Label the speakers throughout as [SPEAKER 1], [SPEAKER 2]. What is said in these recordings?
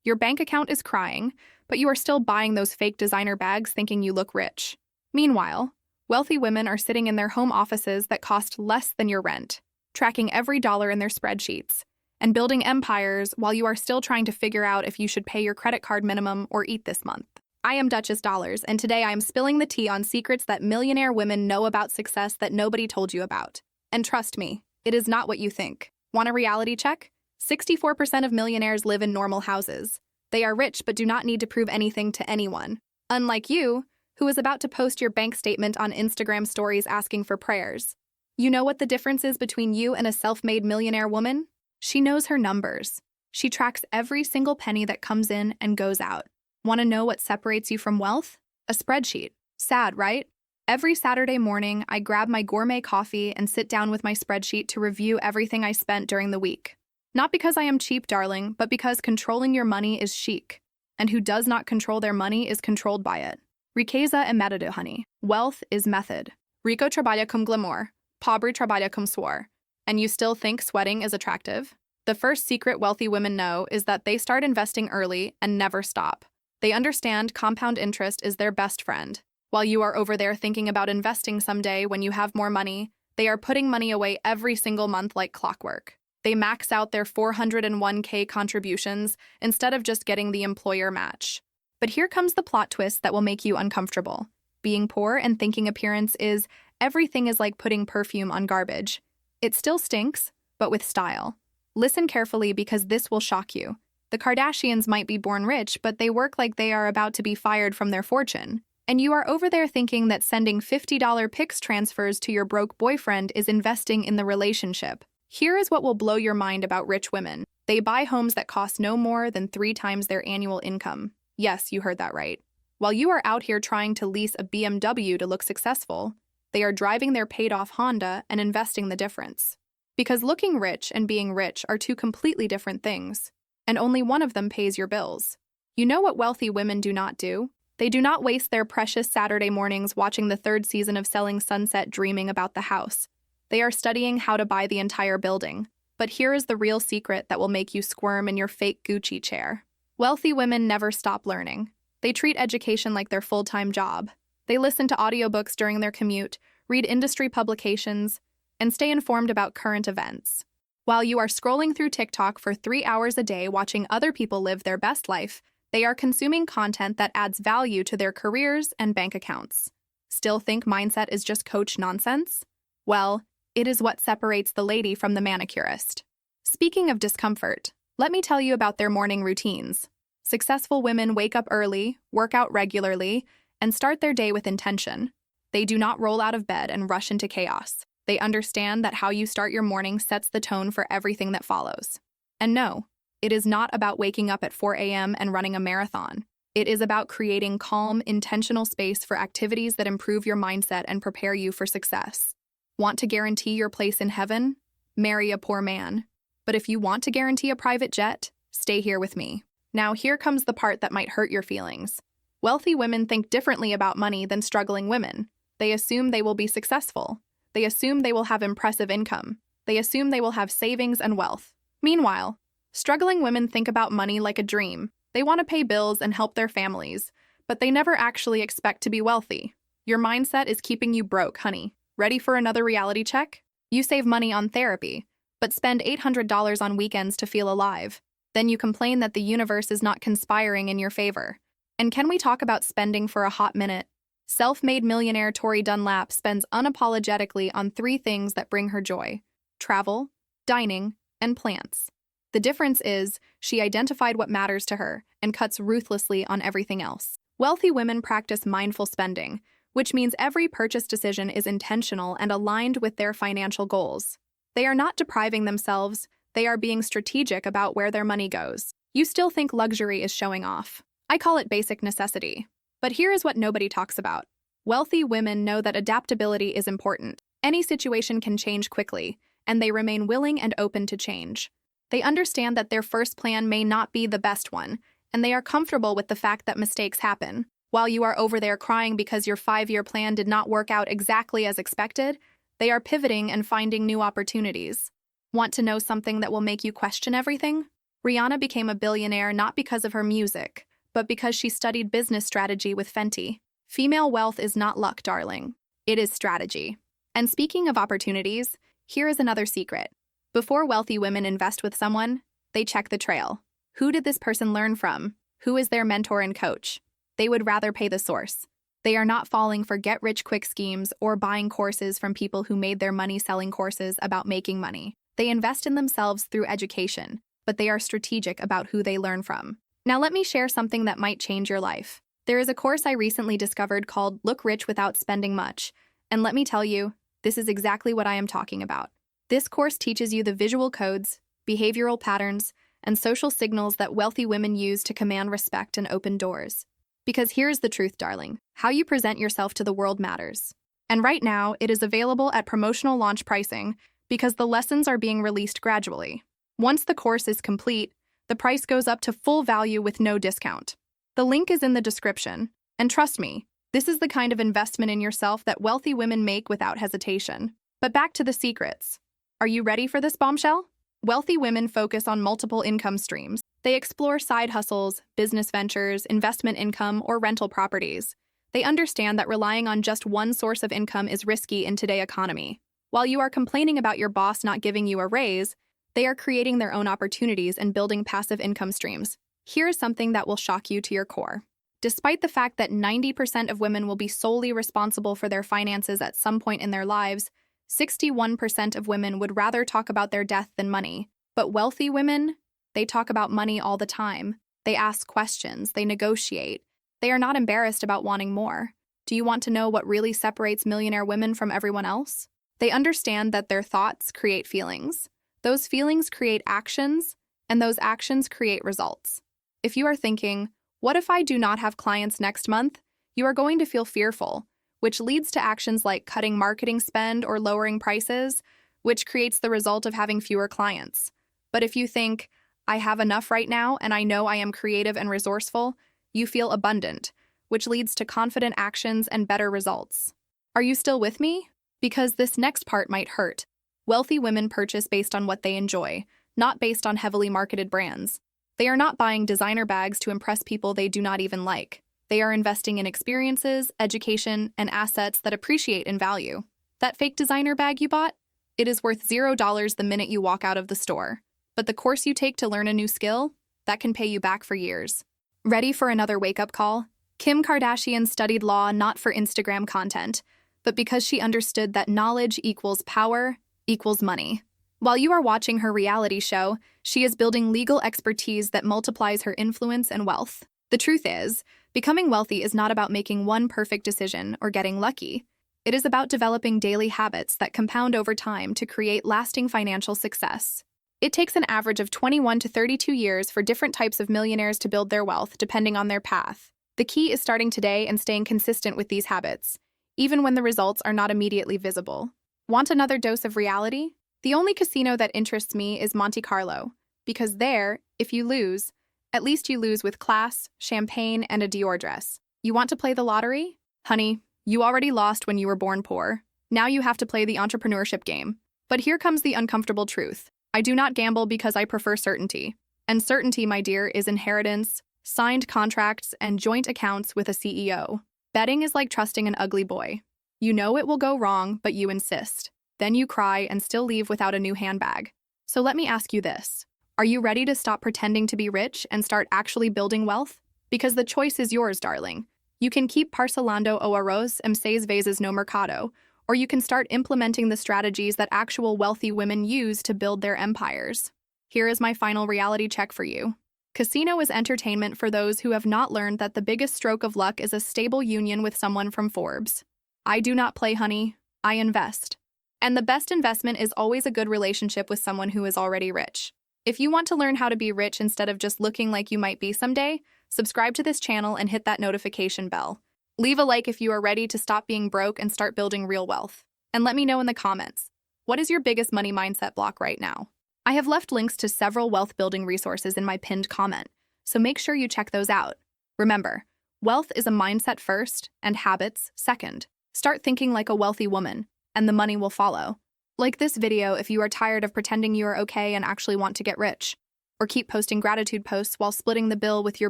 [SPEAKER 1] Your bank account is crying, but you are still buying those fake designer bags thinking you look rich. Meanwhile, wealthy women are sitting in their home offices that cost less than your rent, tracking every dollar in their spreadsheets, and building empires while you are still trying to figure out if you should pay your credit card minimum or eat this month. I am Duchess Dollars, and today I am spilling the tea on secrets that millionaire women know about success that nobody told you about. And trust me, it is not what you think. Want a reality check? 64% of millionaires live in normal houses. They are rich but do not need to prove anything to anyone. Unlike you, who is about to post your bank statement on Instagram stories asking for prayers. You know what the difference is between you and a self-made millionaire woman? She knows her numbers. She tracks every single penny that comes in and goes out. Want to know what separates you from wealth? A spreadsheet. Sad, right? Every Saturday morning, I grab my gourmet coffee and sit down with my spreadsheet to review everything I spent during the week. Not because I am cheap, darling, but because controlling your money is chic. And who does not control their money is controlled by it. Riqueza é método, honey. Wealth is method. Rico trabalha com glamour. Pobre trabalha com suor. And you still think sweating is attractive? The first secret wealthy women know is that they start investing early and never stop. They understand compound interest is their best friend. While you are over there thinking about investing someday when you have more money, they are putting money away every single month like clockwork. They max out their 401k contributions instead of just getting the employer match. But here comes the plot twist that will make you uncomfortable. Being poor and thinking appearance is everything is like putting perfume on garbage. It still stinks, but with style. Listen carefully because this will shock you. The Kardashians might be born rich, but they work like they are about to be fired from their fortune. And you are over there thinking that sending $50 Pix transfers to your broke boyfriend is investing in the relationship. Here is what will blow your mind about rich women. They buy homes that cost no more than 3 times their annual income. Yes, you heard that right. While you are out here trying to lease a BMW to look successful, they are driving their paid-off Honda and investing the difference. Because looking rich and being rich are two completely different things, and only one of them pays your bills. You know what wealthy women do not do? They do not waste their precious Saturday mornings watching the 3rd season of Selling Sunset dreaming about the house. They are studying how to buy the entire building. But here is the real secret that will make you squirm in your fake Gucci chair. Wealthy women never stop learning. They treat education like their full-time job. They listen to audiobooks during their commute, read industry publications, and stay informed about current events. While you are scrolling through TikTok for 3 hours a day watching other people live their best life, they are consuming content that adds value to their careers and bank accounts. Still think mindset is just coach nonsense? Well, it is what separates the lady from the manicurist. Speaking of discomfort, let me tell you about their morning routines. Successful women wake up early, work out regularly, and start their day with intention. They do not roll out of bed and rush into chaos. They understand that how you start your morning sets the tone for everything that follows. And no, it is not about waking up at 4 a.m. and running a marathon. It is about creating calm, intentional space for activities that improve your mindset and prepare you for success. Want to guarantee your place in heaven? Marry a poor man. But if you want to guarantee a private jet, stay here with me. Now here comes the part that might hurt your feelings. Wealthy women think differently about money than struggling women. They assume they will be successful. They assume they will have impressive income. They assume they will have savings and wealth. Meanwhile, struggling women think about money like a dream. They want to pay bills and help their families, but they never actually expect to be wealthy. Your mindset is keeping you broke, honey. Ready for another reality check? You save money on therapy, but spend $800 on weekends to feel alive. Then you complain that the universe is not conspiring in your favor. And can we talk about spending for a hot minute? Self-made millionaire Tori Dunlap spends unapologetically on 3 things that bring her joy: travel, dining, and plants. The difference is, she identified what matters to her and cuts ruthlessly on everything else. Wealthy women practice mindful spending, which means every purchase decision is intentional and aligned with their financial goals. They are not depriving themselves, they are being strategic about where their money goes. You still think luxury is showing off. I call it basic necessity. But here is what nobody talks about. Wealthy women know that adaptability is important. Any situation can change quickly, and they remain willing and open to change. They understand that their first plan may not be the best one, and they are comfortable with the fact that mistakes happen. While you are over there crying because your 5-year plan did not work out exactly as expected, they are pivoting and finding new opportunities. Want to know something that will make you question everything? Rihanna became a billionaire not because of her music, but because she studied business strategy with Fenty. Female wealth is not luck, darling. It is strategy. And speaking of opportunities, here is another secret. Before wealthy women invest with someone, they check the trail. Who did this person learn from? Who is their mentor and coach? They would rather pay the source. They are not falling for get-rich-quick schemes or buying courses from people who made their money selling courses about making money. They invest in themselves through education, but they are strategic about who they learn from. Now let me share something that might change your life. There is a course I recently discovered called Look Rich Without Spending Much, and let me tell you, this is exactly what I am talking about. This course teaches you the visual codes, behavioral patterns, and social signals that wealthy women use to command respect and open doors. Because here's the truth, darling. How you present yourself to the world matters. And right now, it is available at promotional launch pricing because the lessons are being released gradually. Once the course is complete, the price goes up to full value with no discount. The link is in the description, and trust me, this is the kind of investment in yourself that wealthy women make without hesitation. But back to the secrets. Are you ready for this bombshell? Wealthy women focus on multiple income streams. They explore side hustles, business ventures, investment income, or rental properties. They understand that relying on just one source of income is risky in today's economy. While you are complaining about your boss not giving you a raise, they are creating their own opportunities and building passive income streams. Here is something that will shock you to your core. Despite the fact that 90% of women will be solely responsible for their finances at some point in their lives, 61% of women would rather talk about their death than money. But wealthy women, they talk about money all the time. They ask questions, they negotiate. They are not embarrassed about wanting more. Do you want to know what really separates millionaire women from everyone else? They understand that their thoughts create feelings. Those feelings create actions, and those actions create results. If you are thinking, what if I do not have clients next month? You are going to feel fearful, which leads to actions like cutting marketing spend or lowering prices, which creates the result of having fewer clients. But if you think, I have enough right now and I know I am creative and resourceful, you feel abundant, which leads to confident actions and better results. Are you still with me? Because this next part might hurt. Wealthy women purchase based on what they enjoy, not based on heavily marketed brands. They are not buying designer bags to impress people they do not even like. They are investing in experiences, education, and assets that appreciate in value. That fake designer bag you bought? It is worth $0 the minute you walk out of the store. But the course you take to learn a new skill? That can pay you back for years. Ready for another wake-up call? Kim Kardashian studied law not for Instagram content, but because she understood that knowledge equals power equals money. While you are watching her reality show, she is building legal expertise that multiplies her influence and wealth. The truth is, becoming wealthy is not about making one perfect decision or getting lucky. It is about developing daily habits that compound over time to create lasting financial success. It takes an average of 21 to 32 years for different types of millionaires to build their wealth, depending on their path. The key is starting today and staying consistent with these habits, even when the results are not immediately visible. Want another dose of reality? The only casino that interests me is Monte Carlo, because there, if you lose, at least you lose with class, champagne, and a Dior dress. You want to play the lottery? Honey, you already lost when you were born poor. Now you have to play the entrepreneurship game. But here comes the uncomfortable truth. I do not gamble because I prefer certainty. And certainty, my dear, is inheritance, signed contracts, and joint accounts with a CEO. Betting is like trusting an ugly boy. You know it will go wrong, but you insist. Then you cry and still leave without a new handbag. So let me ask you this. Are you ready to stop pretending to be rich and start actually building wealth? Because the choice is yours, darling. You can keep parcelando o arroz em 6 vezes no mercado, or you can start implementing the strategies that actual wealthy women use to build their empires. Here is my final reality check for you. Casino is entertainment for those who have not learned that the biggest stroke of luck is a stable union with someone from Forbes. I do not play, honey. I invest. And the best investment is always a good relationship with someone who is already rich. If you want to learn how to be rich instead of just looking like you might be someday, subscribe to this channel and hit that notification bell. Leave a like if you are ready to stop being broke and start building real wealth. And let me know in the comments, what is your biggest money mindset block right now? I have left links to several wealth-building resources in my pinned comment, so make sure you check those out. Remember, wealth is a mindset first and habits second. Start thinking like a wealthy woman, and the money will follow. Like this video if you are tired of pretending you are okay and actually want to get rich. or keep posting gratitude posts while splitting the bill with your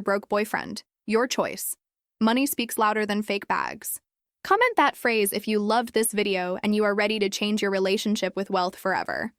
[SPEAKER 1] broke boyfriend. Your choice. Money speaks louder than fake bags. Comment that phrase if you loved this video and you are ready to change your relationship with wealth forever.